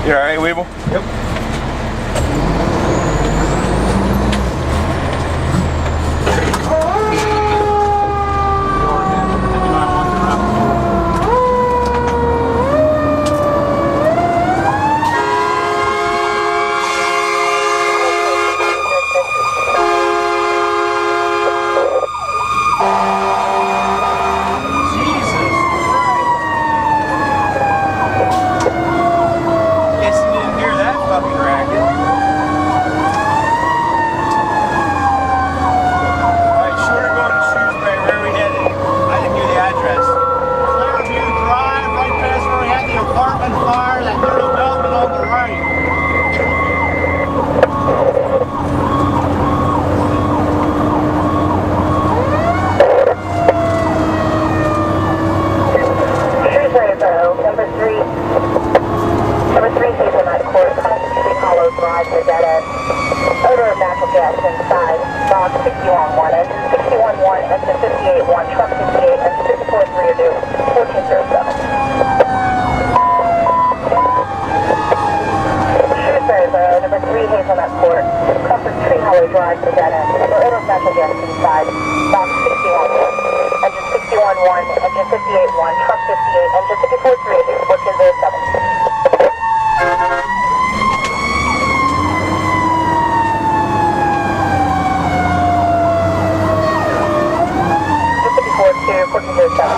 You alright, Weeble? Yep. Odor of natural gas inside. Box 61-1, engine 61-1, engine 58-1, truck 58, engine 54-3 are due, 1407. Shrewsbury Boro, number 3, Hazelnut Court. Comfort Tree Highway Drive to dead end. Odor of natural gas inside. Box 61-1, engine 61-1, engine 58-1, truck 58, engine 54-3 are due, 1407. To 1407.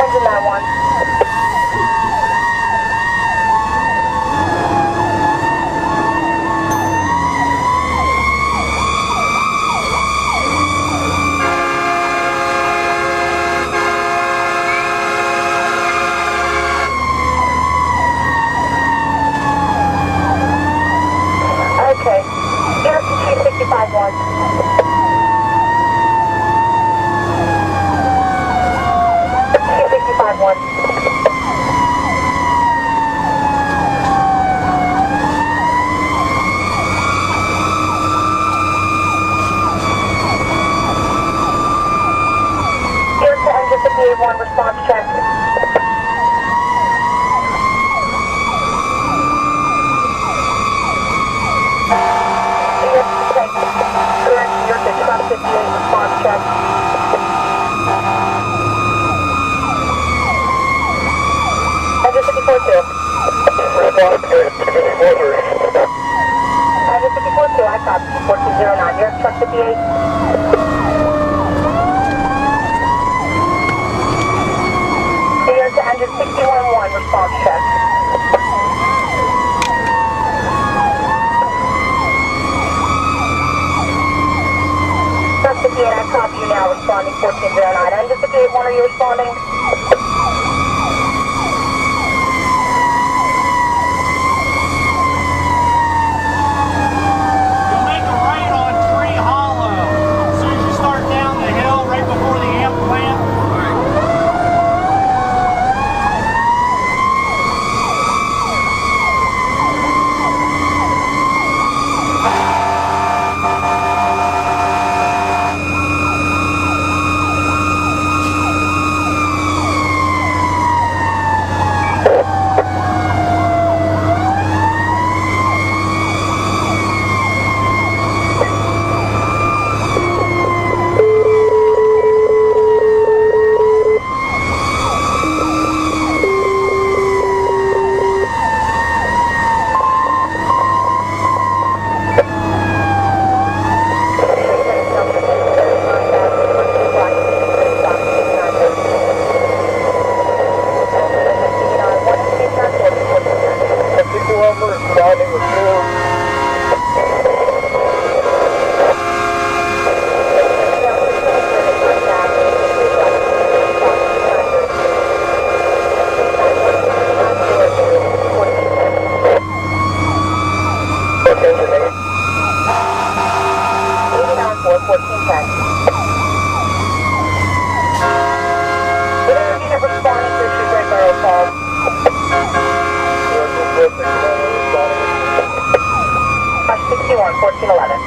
Engine 91. Okay, GRFD 65-1. Here to engine 58-1, response check. You're to truck 58, response check. Engine 54-2. Engine 54-2, I copy. 1409, you're truck 58. You're to engine 61-1, response check. Truck 58, I copy you now, responding 1409. Engine 58-1, are you responding? 1411.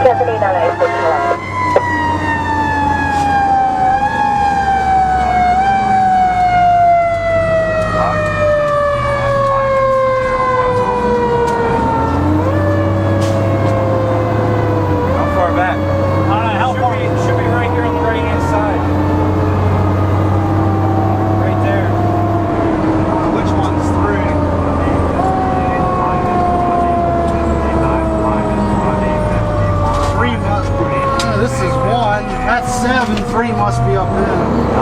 Kansas 898, 1411. This is 1, that's 7, 3 must be up there.